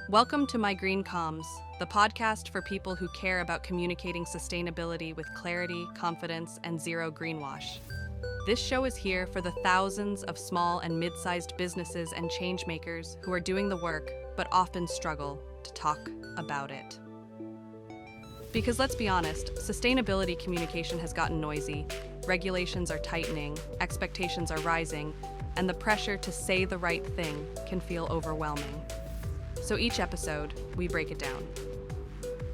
Welcome to My Green Comms, the podcast for people who care about communicating sustainability with clarity, confidence, and zero greenwash. This show is here for the thousands of small and mid-sized businesses and changemakers who are doing the work but often struggle to talk about it. Because let's be honest, sustainability communication has gotten noisy, regulations are tightening, expectations are rising, and the pressure to say the right thing can feel overwhelming. So each episode, we break it down.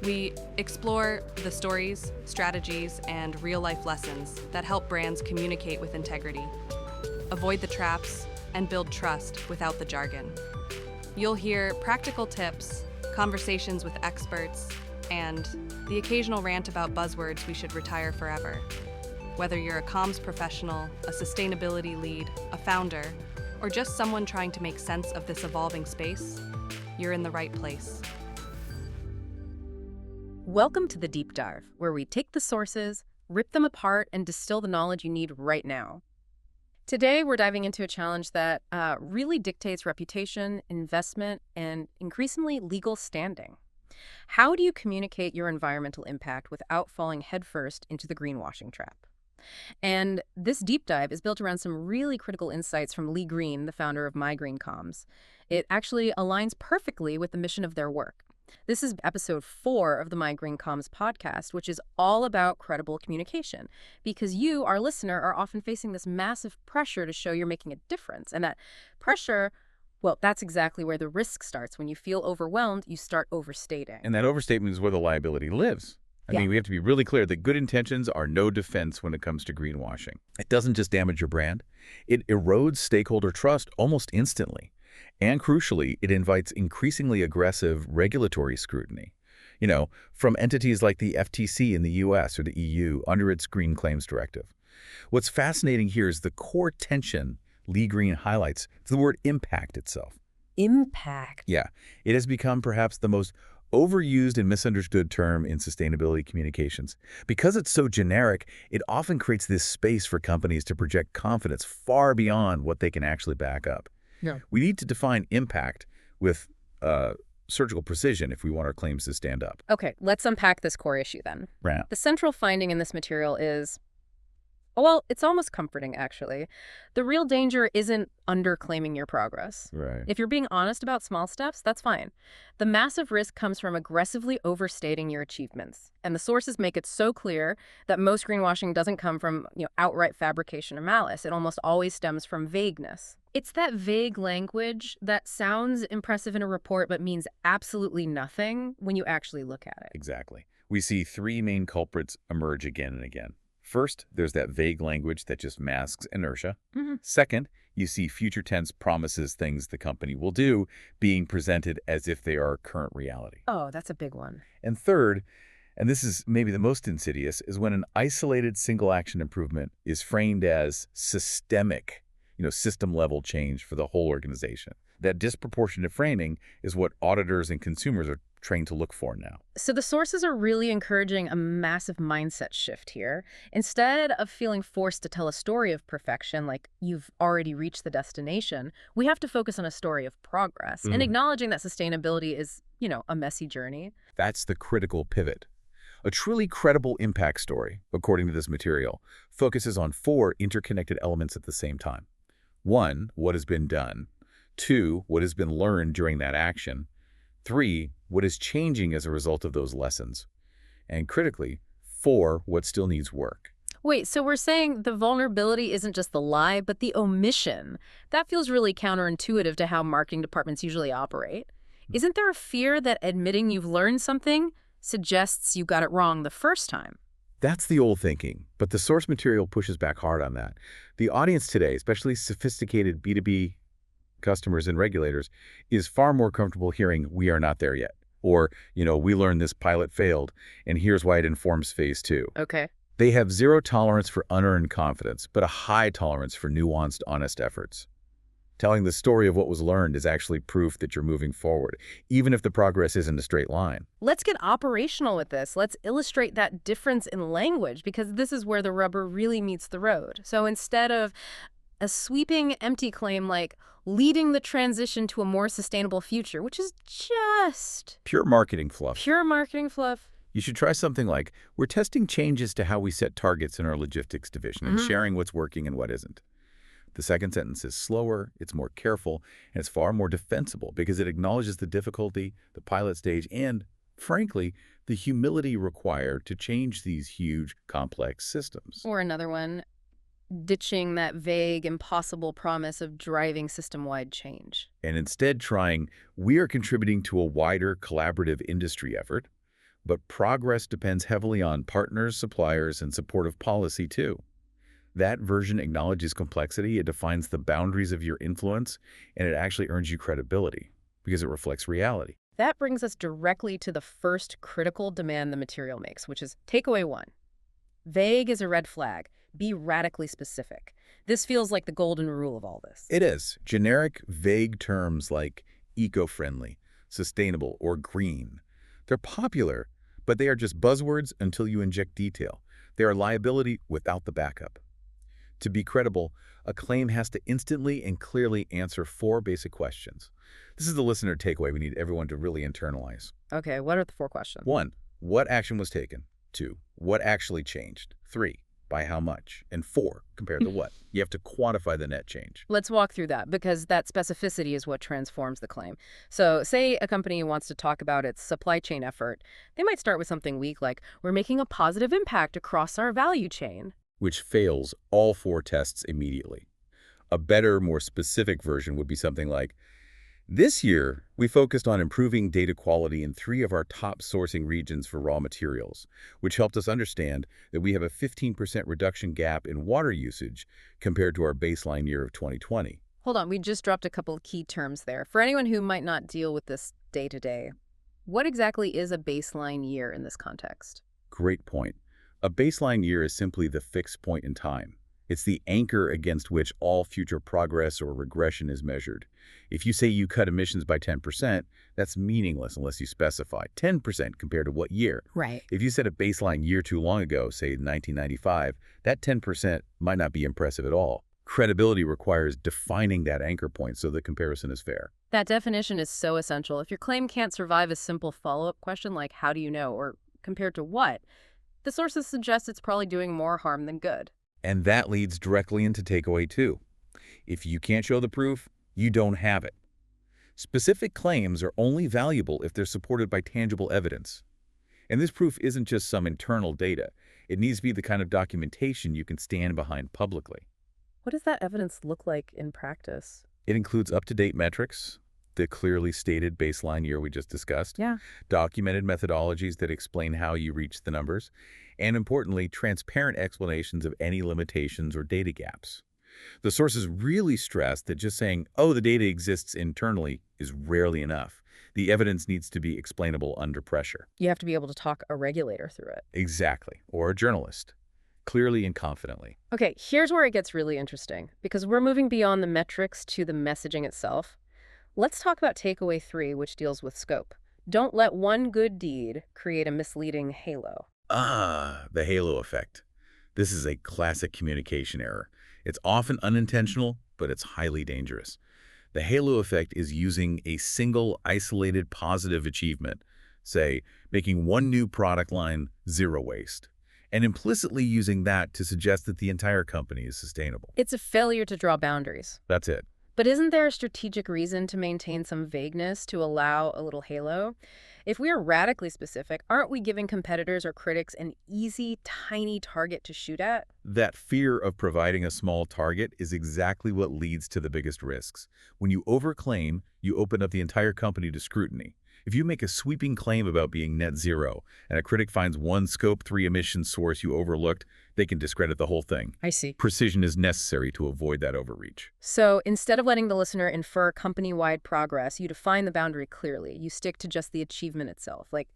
We explore the stories, strategies, and real-life lessons that help brands communicate with integrity, avoid the traps, and build trust without the jargon. You'll hear practical tips, conversations with experts, and the occasional rant about buzzwords we should retire forever. Whether you're a comms professional, a sustainability lead, a founder, or just someone trying to make sense of this evolving space, you're in the right place. Welcome to the Deep Dive, where we take the sources, rip them apart, and distill the knowledge you need right now. Today, we're diving into a challenge that really dictates reputation, investment, and increasingly legal standing. How do you communicate your environmental impact without falling headfirst into the greenwashing trap? And this deep dive is built around some really critical insights from Lee Green, the founder of My Green Comms. It actually aligns perfectly with the mission of their work. This is episode 4 of the My Green Comms podcast, which is all about credible communication, because you, our listener, are often facing this massive pressure to show you're making a difference. And that pressure, well, that's exactly where the risk starts. When you feel overwhelmed, you start overstating. And that overstatement is where the liability lives. I mean, we have to be really clear that good intentions are no defense when it comes to greenwashing. It doesn't just damage your brand. It erodes stakeholder trust almost instantly. And crucially, it invites increasingly aggressive regulatory scrutiny, from entities like the FTC in the US or the EU under its Green Claims Directive. What's fascinating here is the core tension Lee Green highlights, the word impact itself. Impact. Yeah, it has become perhaps the most overused and misunderstood term in sustainability communications. Because it's so generic, it often creates this space for companies to project confidence far beyond what they can actually back up. Yeah. We need to define impact with surgical precision if we want our claims to stand up. Okay, let's unpack this core issue then. Right. The central finding in this material is, well, it's almost comforting, actually. The real danger isn't underclaiming your progress. Right. If you're being honest about small steps, that's fine. The massive risk comes from aggressively overstating your achievements. And the sources make it so clear that most greenwashing doesn't come from, outright fabrication or malice. It almost always stems from vagueness. It's that vague language that sounds impressive in a report but means absolutely nothing when you actually look at it. Exactly. We see 3 main culprits emerge again and again. First, there's that vague language that just masks inertia. Mm-hmm. Second, you see future tense promises things the company will do being presented as if they are current reality. Oh, that's a big one. And third, and this is maybe the most insidious, is when an isolated single action improvement is framed as systemic, system-level change for the whole organization. That disproportionate framing is what auditors and consumers are trained to look for now. So the sources are really encouraging a massive mindset shift here. Instead of feeling forced to tell a story of perfection, like you've already reached the destination, we have to focus on a story of progress and acknowledging that sustainability is, a messy journey. That's the critical pivot. A truly credible impact story, according to this material, focuses on 4 interconnected elements at the same time. 1, what has been done. 2, what has been learned during that action. 3, what is changing as a result of those lessons. And critically, 4, what still needs work. Wait, so we're saying the vulnerability isn't just the lie, but the omission. That feels really counterintuitive to how marketing departments usually operate. Isn't there a fear that admitting you've learned something suggests you got it wrong the first time? That's the old thinking, but the source material pushes back hard on that. The audience today, especially sophisticated B2B customers and regulators, is far more comfortable hearing, we are not there yet. Or, we learned this pilot failed, and here's why it informs phase 2. Okay. They have zero tolerance for unearned confidence, but a high tolerance for nuanced, honest efforts. Telling the story of what was learned is actually proof that you're moving forward, even if the progress isn't a straight line. Let's get operational with this. Let's illustrate that difference in language, because this is where the rubber really meets the road. So instead of A sweeping, empty claim like leading the transition to a more sustainable future, which is just Pure marketing fluff. pure marketing fluff. You should try something like, we're testing changes to how we set targets in our logistics division and sharing what's working and what isn't. The second sentence is slower, it's more careful, and it's far more defensible because it acknowledges the difficulty, the pilot stage, and, frankly, the humility required to change these huge, complex systems. Or another one, ditching that vague, impossible promise of driving system-wide change. And instead trying, we are contributing to a wider collaborative industry effort, but progress depends heavily on partners, suppliers, and supportive policy too. That version acknowledges complexity, it defines the boundaries of your influence, and it actually earns you credibility because it reflects reality. That brings us directly to the first critical demand the material makes, which is takeaway 1. Vague is a red flag. Be radically specific. This feels like the golden rule of all this. It is. Generic, vague terms like eco-friendly, sustainable, or green. They're popular, but they are just buzzwords until you inject detail. They are liability without the backup. To be credible, a claim has to instantly and clearly answer 4 basic questions. This is the listener takeaway we need everyone to really internalize. Okay, what are the 4 questions? 1. What action was taken? 2. What actually changed? 3. By how much? And 4. Compared to what? You have to quantify the net change. Let's walk through that because that specificity is what transforms the claim. So say a company wants to talk about its supply chain effort. They might start with something weak like, we're making a positive impact across our value chain. Which fails all 4 tests immediately. A better, more specific version would be something like, this year, we focused on improving data quality in 3 of our top sourcing regions for raw materials, which helped us understand that we have a 15% reduction gap in water usage compared to our baseline year of 2020. Hold on, we just dropped a couple of key terms there. For anyone who might not deal with this day-to-day, what exactly is a baseline year in this context? Great point. A baseline year is simply the fixed point in time. It's the anchor against which all future progress or regression is measured. If you say you cut emissions by 10%, that's meaningless unless you specify 10% compared to what year. Right. If you set a baseline year too long ago, say 1995, that 10% might not be impressive at all. Credibility requires defining that anchor point so the comparison is fair. That definition is so essential. If your claim can't survive a simple follow-up question like, how do you know, or compared to what, the sources suggest it's probably doing more harm than good. And that leads directly into takeaway 2. If you can't show the proof, you don't have it. Specific claims are only valuable if they're supported by tangible evidence. And this proof isn't just some internal data. It needs to be the kind of documentation you can stand behind publicly. What does that evidence look like in practice? It includes up-to-date metrics, the clearly stated baseline year we just discussed, Yeah. documented methodologies that explain how you reach the numbers, and importantly, transparent explanations of any limitations or data gaps. The sources really stress that just saying, oh, the data exists internally is rarely enough. The evidence needs to be explainable under pressure. You have to be able to talk a regulator through it. Exactly. Or a journalist. Clearly and confidently. Okay, here's where it gets really interesting, because we're moving beyond the metrics to the messaging itself. Let's talk about takeaway 3, which deals with scope. Don't let one good deed create a misleading halo. The halo effect. This is a classic communication error. It's often unintentional, but it's highly dangerous. The halo effect is using a single, isolated, positive achievement, say, making one new product line zero waste, and implicitly using that to suggest that the entire company is sustainable. It's a failure to draw boundaries. That's it. But isn't there a strategic reason to maintain some vagueness to allow a little halo? If we are radically specific, aren't we giving competitors or critics an easy, tiny target to shoot at? That fear of providing a small target is exactly what leads to the biggest risks. When you overclaim, you open up the entire company to scrutiny. If you make a sweeping claim about being net zero, and a critic finds one Scope 3 emission source you overlooked, they can discredit the whole thing. I see. Precision is necessary to avoid that overreach. So instead of letting the listener infer company-wide progress, you define the boundary clearly. You stick to just the achievement itself. Like,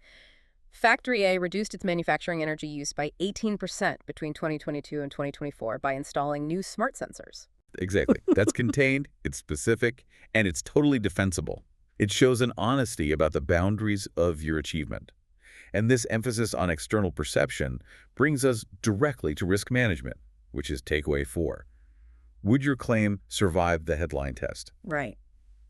Factory A reduced its manufacturing energy use by 18% between 2022 and 2024 by installing new smart sensors. Exactly. That's contained, it's specific, and it's totally defensible. It shows an honesty about the boundaries of your achievement. And this emphasis on external perception brings us directly to risk management, which is takeaway 4. Would your claim survive the headline test? Right.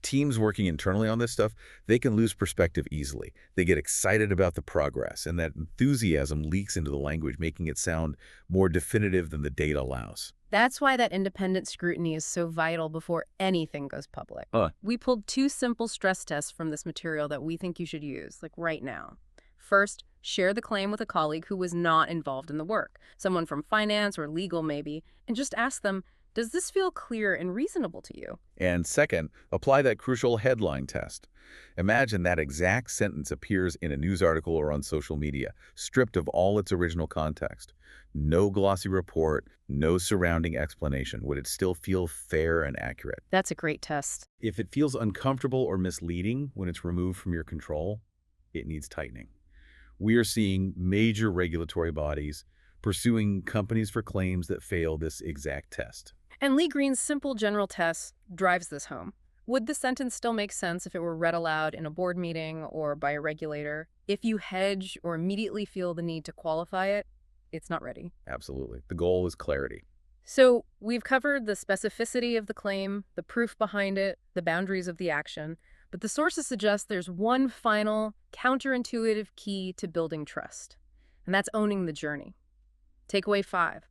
Teams working internally on this stuff, they can lose perspective easily. They get excited about the progress, and that enthusiasm leaks into the language, making it sound more definitive than the data allows. That's why that independent scrutiny is so vital before anything goes public. We pulled 2 simple stress tests from this material that we think you should use, like right now. First, share the claim with a colleague who was not involved in the work, someone from finance or legal maybe, and just ask them, does this feel clear and reasonable to you? And second, apply that crucial headline test. Imagine that exact sentence appears in a news article or on social media, stripped of all its original context. No glossy report, no surrounding explanation. Would it still feel fair and accurate? That's a great test. If it feels uncomfortable or misleading when it's removed from your control, it needs tightening. We are seeing major regulatory bodies pursuing companies for claims that fail this exact test. And Lee Green's simple general test drives this home. Would the sentence still make sense if it were read aloud in a board meeting or by a regulator? If you hedge or immediately feel the need to qualify it, it's not ready. Absolutely. The goal is clarity. So we've covered the specificity of the claim, the proof behind it, the boundaries of the action, but the sources suggest there's one final, counterintuitive key to building trust, and that's owning the journey. Takeaway 5.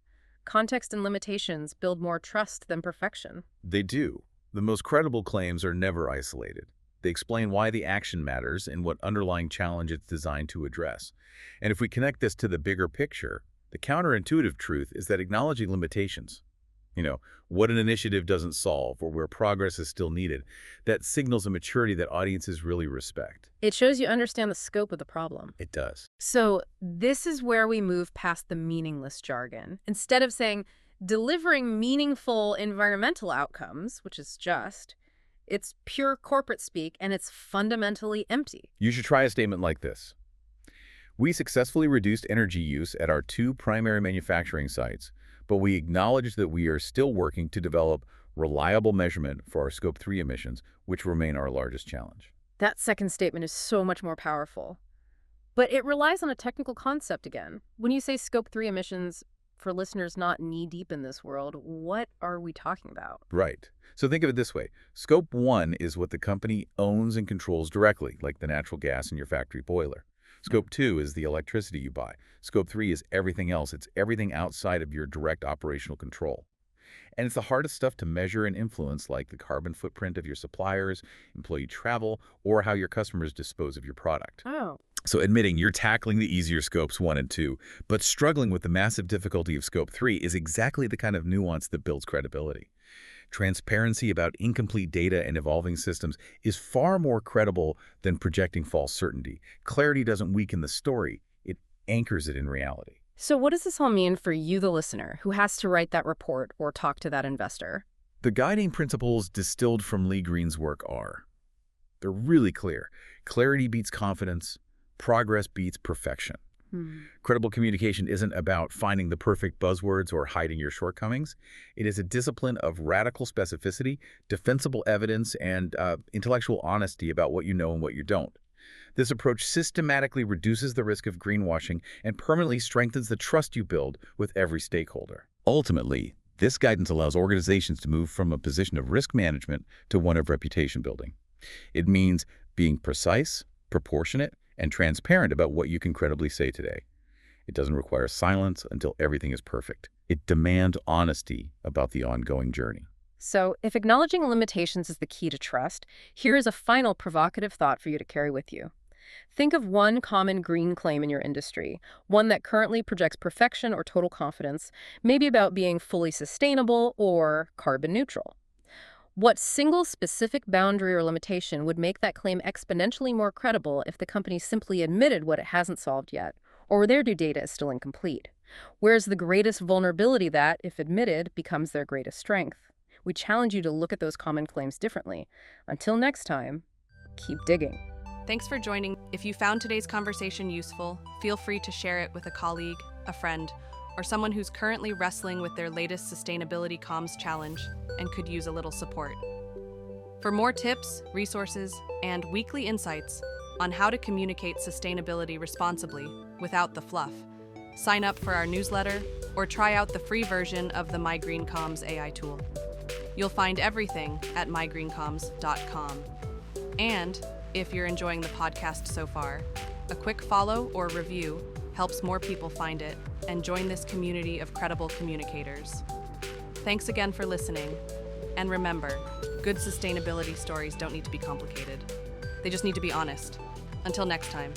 Context and limitations build more trust than perfection. They do. The most credible claims are never isolated. They explain why the action matters and what underlying challenge it's designed to address. And if we connect this to the bigger picture, the counterintuitive truth is that acknowledging limitations, what an initiative doesn't solve or where progress is still needed, that signals a maturity that audiences really respect. It shows you understand the scope of the problem. It does. So this is where we move past the meaningless jargon. Instead of saying, delivering meaningful environmental outcomes, which is just, it's pure corporate speak and it's fundamentally empty. You should try a statement like this. We successfully reduced energy use at our 2 primary manufacturing sites, but we acknowledge that we are still working to develop reliable measurement for our Scope 3 emissions, which remain our largest challenge. That second statement is so much more powerful. But it relies on a technical concept again. When you say Scope 3 emissions, for listeners not knee-deep in this world, what are we talking about? Right. So think of it this way. Scope 1 is what the company owns and controls directly, like the natural gas in your factory boiler. Scope 2 is the electricity you buy. Scope 3 is everything else. It's everything outside of your direct operational control. And it's the hardest stuff to measure and influence, like the carbon footprint of your suppliers, employee travel, or how your customers dispose of your product. Oh. So admitting you're tackling the easier Scopes 1 and 2, but struggling with the massive difficulty of Scope 3 is exactly the kind of nuance that builds credibility. Transparency about incomplete data and evolving systems is far more credible than projecting false certainty. Clarity doesn't weaken the story, it anchors it in reality. So what does this all mean for you, the listener, who has to write that report or talk to that investor? The guiding principles distilled from Lee Green's work are, they're really clear. Clarity beats confidence, progress beats perfection. Credible communication isn't about finding the perfect buzzwords or hiding your shortcomings. It is a discipline of radical specificity, defensible evidence, and intellectual honesty about what you know and what you don't. This approach systematically reduces the risk of greenwashing and permanently strengthens the trust you build with every stakeholder. Ultimately, this guidance allows organizations to move from a position of risk management to one of reputation building. It means being precise, proportionate, and transparent about what you can credibly say today. It doesn't require silence until everything is perfect. It demands honesty about the ongoing journey. So if acknowledging limitations is the key to trust, here is a final provocative thought for you to carry with you. Think of one common green claim in your industry, one that currently projects perfection or total confidence, maybe about being fully sustainable or carbon neutral. What single specific boundary or limitation would make that claim exponentially more credible if the company simply admitted what it hasn't solved yet, or their due data is still incomplete? Where's the greatest vulnerability that, if admitted, becomes their greatest strength? We challenge you to look at those common claims differently. Until next time, keep digging. Thanks for joining. If you found today's conversation useful, feel free to share it with a colleague, a friend, or someone who's currently wrestling with their latest sustainability comms challenge and could use a little support. For more tips, resources, and weekly insights on how to communicate sustainability responsibly without the fluff, sign up for our newsletter or try out the free version of the My Green Comms AI tool. You'll find everything at mygreencoms.com. And if you're enjoying the podcast so far, a quick follow or review helps more people find it and join this community of credible communicators. Thanks again for listening. And remember, good sustainability stories don't need to be complicated. They just need to be honest. Until next time.